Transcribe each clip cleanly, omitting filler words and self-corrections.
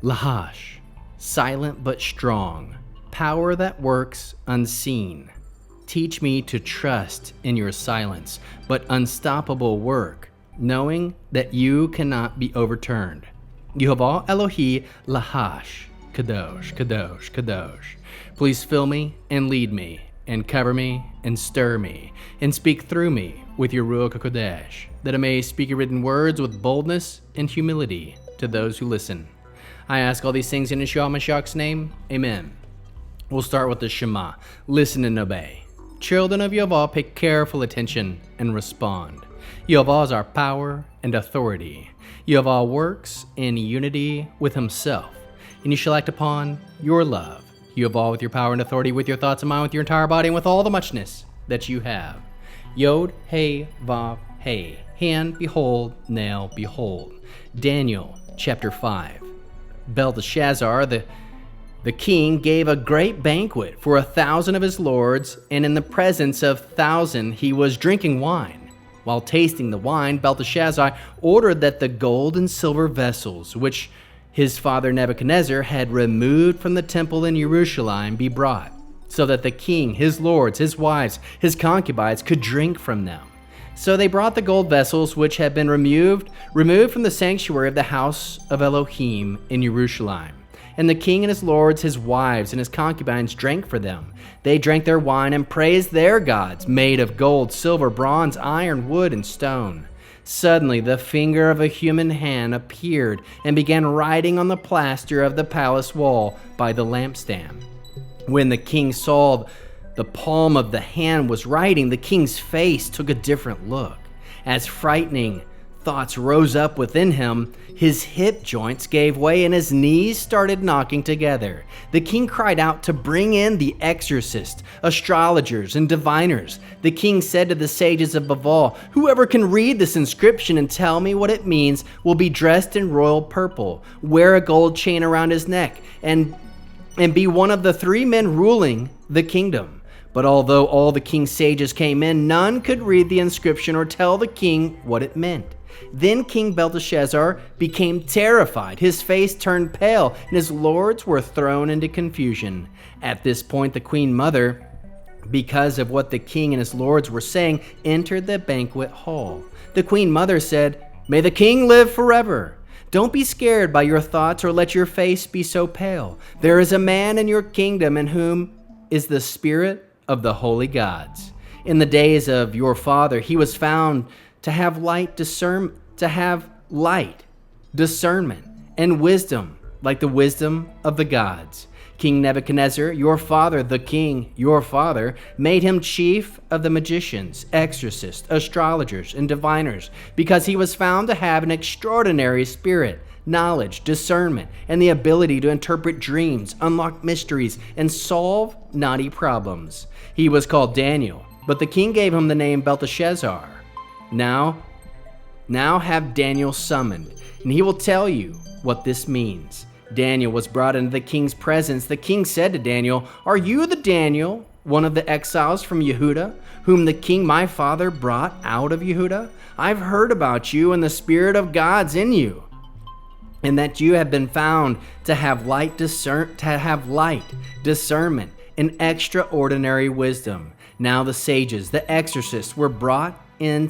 Lahash, silent but strong, power that works unseen. Teach me to trust in your silence, but unstoppable work, knowing that you cannot be overturned. Yehovah Elohi Lahash, Kadosh, Kadosh, Kadosh. Please fill me and lead me, and cover me and stir me, and speak through me with your Ruach HaKodesh, that I may speak your written words with boldness and humility to those who listen. I ask all these things in Yeshua Mashiach's name. Amen. We'll start with the Shema. Listen and obey. Children of Yehovah, pay careful attention and respond. Yehovah is our power and authority. Yehovah works in unity with himself, and you shall act upon your love. Yehovah with your power and authority, with your thoughts and mind, with your entire body, and with all the muchness that you have. Yod, Hey, Vav, Hey. Hand, behold, nail, behold. Daniel chapter 5. Belteshazzar, the king, gave a great banquet for 1,000 of his lords, and in the presence of 1,000 he was drinking wine. While tasting the wine, Belteshazzar ordered that the gold and silver vessels, which his father Nebuchadnezzar had removed from the temple in Jerusalem, be brought, so that the king, his lords, his wives, his concubines could drink from them. So they brought the gold vessels which had been removed from the sanctuary of the house of Elohim in Jerusalem. And the king and his lords, his wives, and his concubines drank for them. They drank their wine and praised their gods, made of gold, silver, bronze, iron, wood, and stone. Suddenly the finger of a human hand appeared and began writing on the plaster of the palace wall by the lampstand. When the king saw the palm of the hand was writing, the king's face took a different look. As frightening thoughts rose up within him, his hip joints gave way and his knees started knocking together. The king cried out to bring in the exorcists, astrologers, and diviners. The king said to the sages of Baal, "Whoever can read this inscription and tell me what it means will be dressed in royal purple, wear a gold chain around his neck, and be one of the 3 men ruling the kingdom." But although all the king's sages came in, none could read the inscription or tell the king what it meant. Then King Belteshazzar became terrified. His face turned pale, and his lords were thrown into confusion. At this point, the queen mother, because of what the king and his lords were saying, entered the banquet hall. The queen mother said, "May the king live forever. Don't be scared by your thoughts or let your face be so pale. There is a man in your kingdom in whom is the spirit of the holy gods. In the days of your father, he was found to have discernment, and wisdom, like the wisdom of the gods. King Nebuchadnezzar, your father, the king, your father, made him chief of the magicians, exorcists, astrologers, and diviners, because he was found to have an extraordinary spirit, knowledge, discernment, and the ability to interpret dreams, unlock mysteries, and solve knotty problems. He was called Daniel, but the king gave him the name Belteshazzar. Now have Daniel summoned, and he will tell you what this means." Daniel was brought into the king's presence. The king said to Daniel, "Are you the Daniel, one of the exiles from Yehuda, whom the king my father brought out of Yehuda? I've heard about you and the spirit of God's in you, and that you have been found to have light discernment, and extraordinary wisdom." Now the sages, the exorcists, were brought in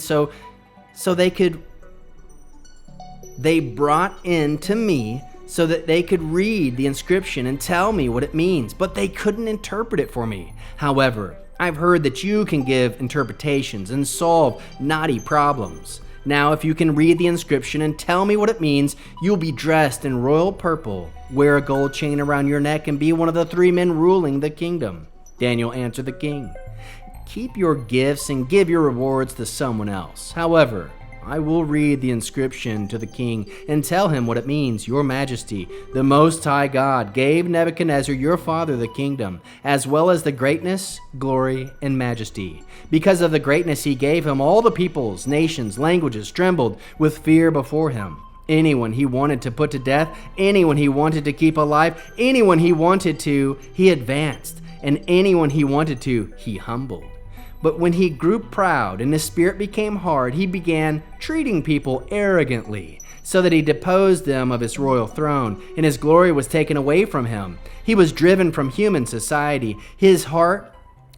they brought in to me so that they could read the inscription and tell me what it means, but they couldn't interpret it for me. However, I've heard that you can give interpretations and solve knotty problems. Now, if you can read the inscription and tell me what it means, you'll be dressed in royal purple, wear a gold chain around your neck, and be one of the 3 men ruling the kingdom. Daniel answered the king, "Keep your gifts and give your rewards to someone else. However, I will read the inscription to the king and tell him what it means. Your Majesty, the Most High God, gave Nebuchadnezzar your father the kingdom, as well as the greatness, glory, and majesty. Because of the greatness he gave him, all the peoples, nations, languages trembled with fear before him. Anyone he wanted to put to death, anyone he wanted to keep alive, anyone he wanted to, he advanced, and anyone he wanted to, he humbled. But when he grew proud and his spirit became hard, he began treating people arrogantly. so that he deposed them of his royal throne, and his glory was taken away from him. He was driven from human society. His heart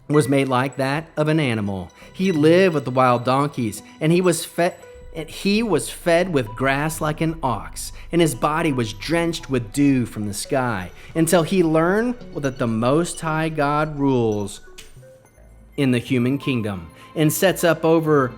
was made like that of an animal. He lived with the wild donkeys, and he was fed with grass like an ox, and his body was drenched with dew from the sky, until he learned that the Most High God rules in the human kingdom, and sets up over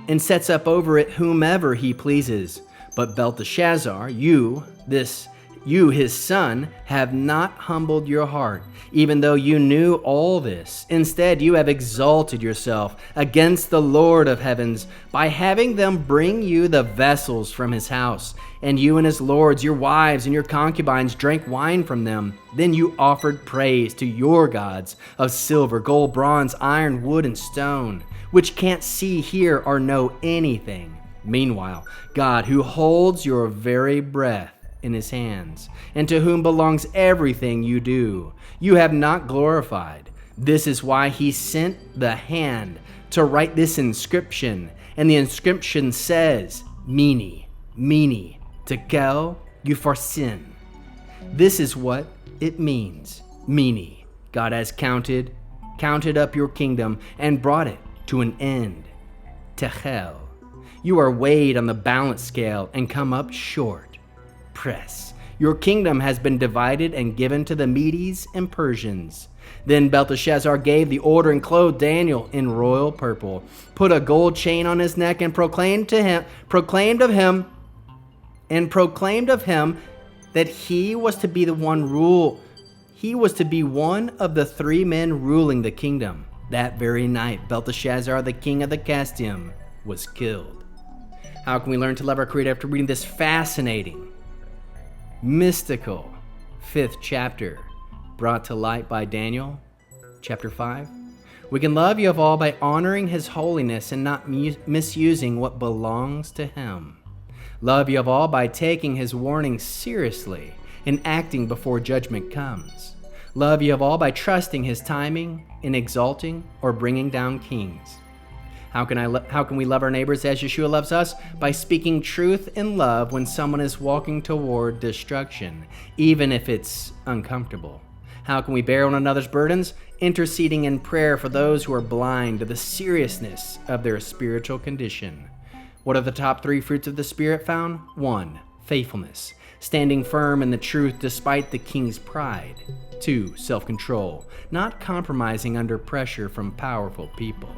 it whomever he pleases. But Belteshazzar, you, his son, have not humbled your heart, even though you knew all this. Instead, you have exalted yourself against the Lord of heavens by having them bring you the vessels from his house. And you and his lords, your wives and your concubines, drank wine from them. Then you offered praise to your gods of silver, gold, bronze, iron, wood, and stone, which can't see, hear, or know anything. Meanwhile, God, who holds your very breath in his hands, and to whom belongs everything you do, you have not glorified. This is why he sent the hand to write this inscription. And the inscription says, Mene, Mene, Tekel, Upharsin. This is what it means. Mene, God has counted up your kingdom and brought it to an end. Tekel, you are weighed on the balance scale and come up short. Press, your kingdom has been divided and given to the Medes and Persians. Then Belteshazzar gave the order and clothed Daniel in royal purple, put a gold chain on his neck, and proclaimed of him that he was to be one of the three men ruling the kingdom. That very night, Belteshazzar, the king of the Casdim, was killed. How can we learn to love our Creator after reading this fascinating, mystical 5th chapter brought to light by Daniel, chapter 5? We can love Yahweh by honoring his holiness and not misusing what belongs to him. Love Yahweh by taking his warnings seriously and acting before judgment comes. Love Yahweh by trusting his timing in exalting or bringing down kings. How can we love our neighbors as Yeshua loves us? By speaking truth in love when someone is walking toward destruction, even if it's uncomfortable. How can we bear one another's burdens? Interceding in prayer for those who are blind to the seriousness of their spiritual condition. What are the top 3 fruits of the Spirit found? 1. Faithfulness, standing firm in the truth despite the king's pride. 2. Self-control, not compromising under pressure from powerful people.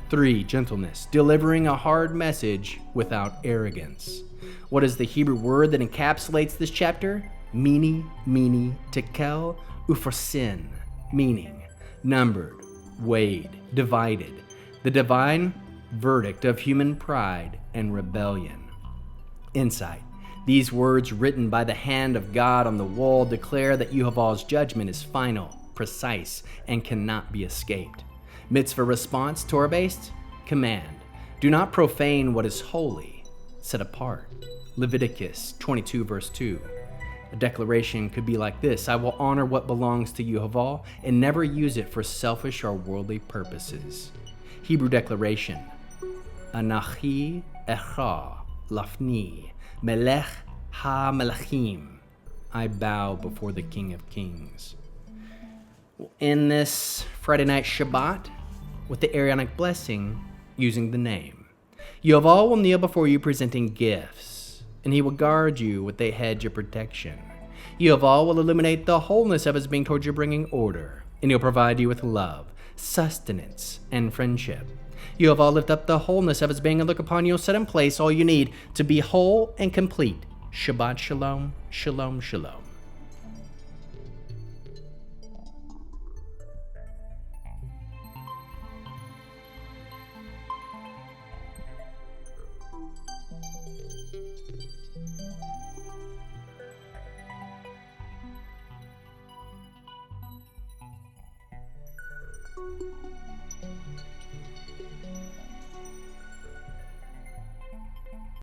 3. Gentleness, delivering a hard message without arrogance. What is the Hebrew word that encapsulates this chapter? Mene, Mene, Tekel, Upharsin, meaning numbered, weighed, divided. The divine verdict of human pride and rebellion. Insight. These words written by the hand of God on the wall declare that Yehovah's judgment is final, precise, and cannot be escaped. Mitzvah response, Torah-based, command. Do not profane what is holy, set apart. Leviticus 22 verse 2. A declaration could be like this: I will honor what belongs to Yehovah and never use it for selfish or worldly purposes. Hebrew declaration. Anachi echa lafni melech ha-melechim. I bow before the King of Kings. We'll end this Friday night Shabbat with the Aaronic blessing using the name. Yehovah will kneel before you presenting gifts, and he will guard you with a hedge of protection. Yehovah will illuminate the wholeness of his being towards you, bringing order, and he'll provide you with love, sustenance, and friendship. Yehovah lift up the wholeness of his being and look upon you, set in place all you need to be whole and complete. Shabbat shalom, shalom, shalom.